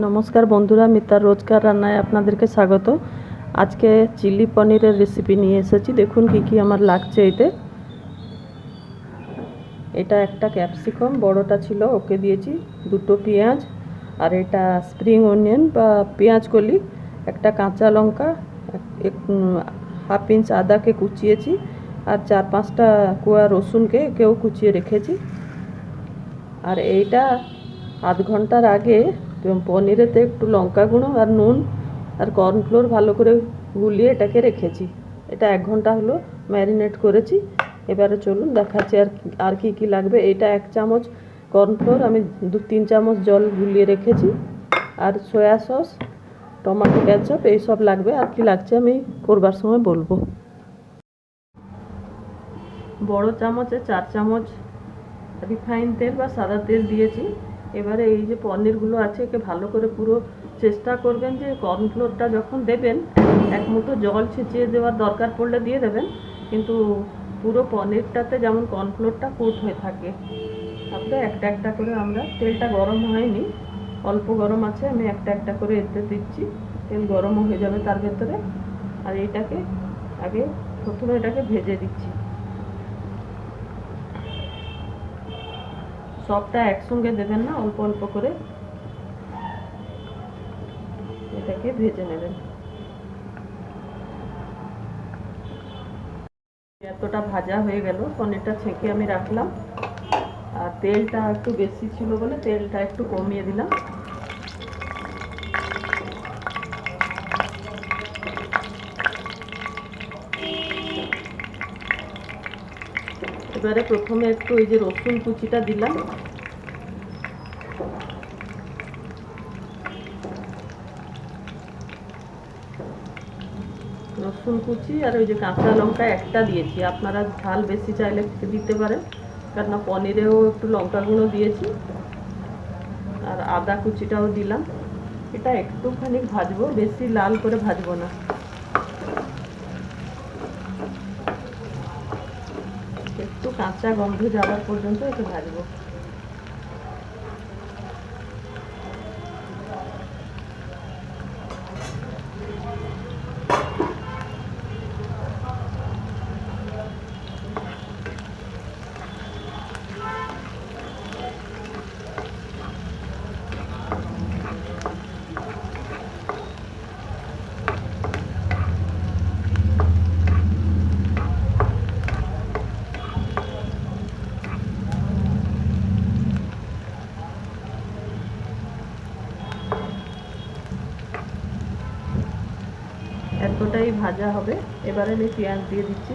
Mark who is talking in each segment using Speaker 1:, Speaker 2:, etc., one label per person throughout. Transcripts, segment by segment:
Speaker 1: নমস্কার বন্ধুরা, মিতার রোজকার রান্নায় আপনাদেরকে স্বাগত। আজকে চিলি পনিরের রেসিপি নিয়ে এসেছি। দেখুন কি কি আমার লাগছে। এটা একটা ক্যাপসিকাম, বড়টা ছিল, ওকে দিয়েছি। দুটো পেঁয়াজ, আর এটা স্প্রিং অনিয়ন বা পেঁয়াজ কলি, একটা কাঁচা লঙ্কা, হাফ ইঞ্চ আদাকে কুচিয়েছি, আর 4-5টা কোয়া রসুনকে কুচিয়ে রেখেছি। আর এইটা আধ ঘন্টার আগে পনিরেতে একটু লঙ্কা গুঁড়ো আর নুন আর কর্নফ্লোর ভালো করে গুলিয়ে এটাকে রেখেছি। এটা 1 ঘন্টা হলো ম্যারিনেট করেছি। এবারে চলুন দেখাচ্ছি আর কি কি লাগবে। এটা 1 চামচ কর্নফ্লোর আমি 2-3 চামচ জল গুলিয়ে রেখেছি, আর সয়া সস, টমেটো কেচাপ এইসব লাগবে। আর কি লাগছে আমি করবার সময় বলবো। বড় চামচে 4 চামচ রিফাইন তেল বা সাদা তেল দিয়েছি। এবারে এই যে পনিরগুলো আছে, একে ভালো করে পুরো চেষ্টা করবেন যে কর্নফ্লোরটা যখন দেবেন 1 মুঠো জল ছিটিয়ে দেওয়ার দরকার পড়লে দিয়ে দেবেন, কিন্তু পুরো পনিরটাতে যেমন কর্নফ্লোরটা কোট হয়ে থাকে। তারপরে একটা একটা করে আমরা, তেলটা গরম হয়নি, অল্প গরম আছে, আমি একটা একটা করে এতে দিচ্ছি। তেল গরম হয়ে যাবে তার ভেতরে। আর এইটাকে আগে প্রথমে এটাকে ভেজে দিচ্ছি। সবটা একসঙ্গে দেবেন না, অল্প অল্প করে এটাকে ভেজে নেবেন। এতটা ভাজা হয়ে গেল, পনিরটা ছেঁকে আমি রাখলাম। আর তেলটা একটু বেশি ছিল বলে তেলটা একটু কমিয়ে দিলাম। এবারে প্রথমে একটু এই যে রসুন কুচিটা দিলাম, রসুন কুচি, আর ওই যে কাঁচা লঙ্কা একটা দিয়েছি। আপনারা ঝাল বেশি চাইলে দিতে পারেন, কেননা পনিরেও একটু লঙ্কা গুঁড়ো দিয়েছি। আর আদা কুচিটাও দিলাম। এটা একটুখানি ভাজবো, বেশি লাল করে ভাজবো না, একটু কাঁচা গন্ধ যাওয়ার পর্যন্ত একে ভাজবো। এতটাই ভাজা হবে। এবারে আমি পেঁয়াজ দিয়ে দিচ্ছি।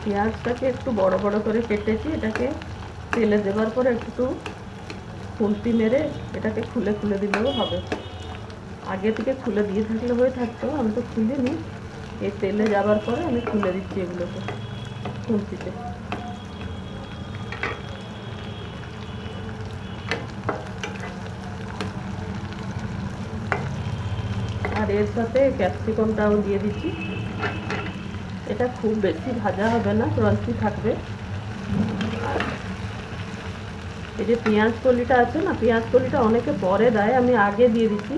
Speaker 1: পেঁয়াজটাকে একটু বড় বড় করে কেটেছি। এটাকে তেলে দেওয়ার পরে একটু খুন্তি মেরে এটাকে খুলে খুলে দিলেও হবে। আগে থেকে খুলে দিয়ে থাকলে হয়ে থাকতো, আমি তো খুলিনি। এই তেলে যাবার পরে আমি খুলে দিচ্ছি এগুলোকে খুন্তিতে। আর এর সাথে ক্যাপসিকামটাও দিয়ে দিচ্ছি। এটা খুব বেশি ভাজা হবে না, ক্রাঞ্চি থাকবে। আর এই যে পেঁয়াজ কলিটা আছে না, পেঁয়াজ কলিটা অনেকে পরে দেয়, আমি আগে দিয়ে দিচ্ছি।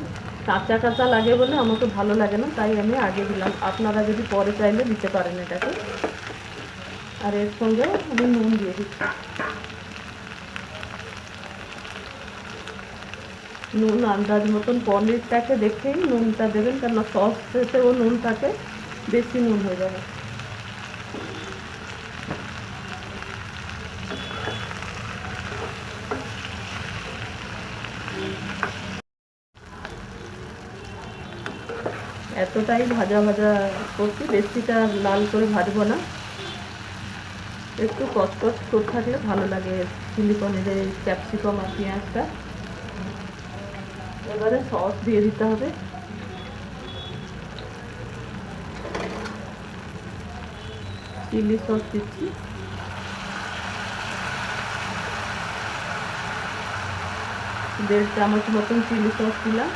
Speaker 1: কাঁচা কাঁচা লাগে বলে আমাকে ভালো লাগে না, তাই আমি আগে দিলাম। আপনারা যদি পরে চাইলে দিতে পারেন এটাকে। আর এর সঙ্গে আমি নুন দিয়ে দিচ্ছি। নুন আন্দাজ মতন, পনিরটাকে দেখেই নুনটা দেবেন, কেননা সসেতেও নুন থাকে, বেশি নুন হয়ে যাবে। এতটাই ভাজা ভাজা করছি, বেশিটা লাল করে ভাজবো না। একটু কচকচ করে থাকলে ভালো লাগে চিলি পনিরের ক্যাপসিকাম আর পেঁয়াজটা। এবারে সস দিয়ে দিতে হবে। চিলি সস দিচ্ছি। দেড় চামচ মতন চিলি সস দিলাম।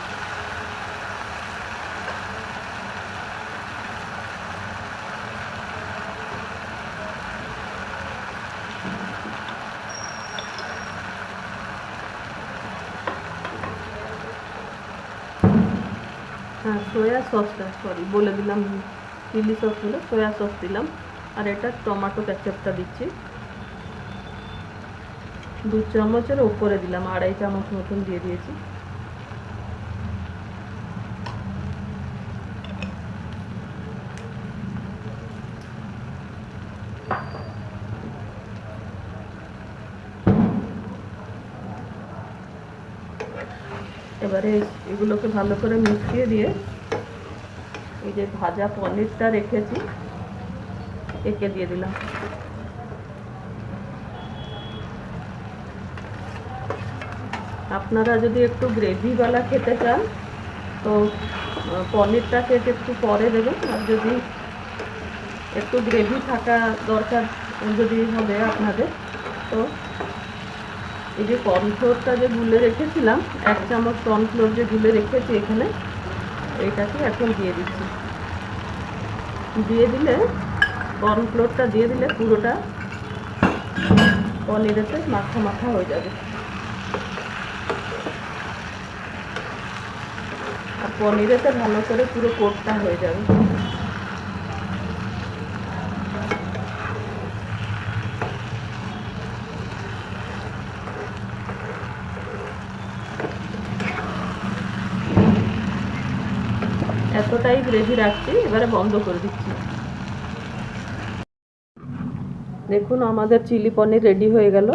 Speaker 1: হ্যাঁ, সোয়া সসটা সরি বলে দিলাম, চিলি সস হলো, সোয়া সস দিলাম। আর এটা টমেটো কেচাপটা দিচ্ছি 2 চামচের উপরে দিলাম, 2.5 চামচ মতন দিয়ে দিয়েছি। এবারে এগুলোকে ভালো করে মিশিয়ে দিয়ে এই যে ভাজা পনিরটা রেখেছি একে দিয়ে দিলাম। আপনারা যদি একটু গ্রেভিওয়ালা খেতে চান তো পনিরটাকে একটু পরে দেবেন, আর যদি একটু গ্রেভি থাকা দরকার যদি হবে আপনাদের, তো এই যে কর্নফ্লোরটা যে গুলে রেখেছিলাম, 1 চামচ কর্নফ্লোর যে গুলে রেখেছি এখানে, এইটাকে এখন দিয়ে দিচ্ছি। দিয়ে দিলে কর্নফ্লোরটা দিয়ে দিলে পুরোটা পনিরেতে মাখা মাখা হয়ে যাবে, আর পনিরেতে ভালো করে পুরো কোটটা হয়ে যাবে। এতটাই গ্রেভি রাখছি, এবারে বন্ধ করে দিচ্ছি। দেখুন আমাদের চিলি পনির রেডি হয়ে গেল।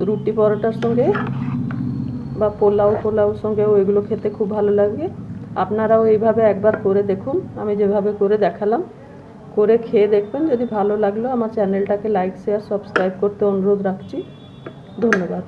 Speaker 1: রুটি পরোটার সঙ্গে বা পোলাও সঙ্গেও এগুলো খেতে খুব ভালো লাগে। আপনারাও এইভাবে একবার করে দেখুন, আমি যেভাবে করে দেখালাম, করে খেয়ে দেখবেন। যদি ভালো লাগলো আমার চ্যানেলটাকে লাইক শেয়ার সাবস্ক্রাইব করতে অনুরোধ রাখছি। ধন্যবাদ।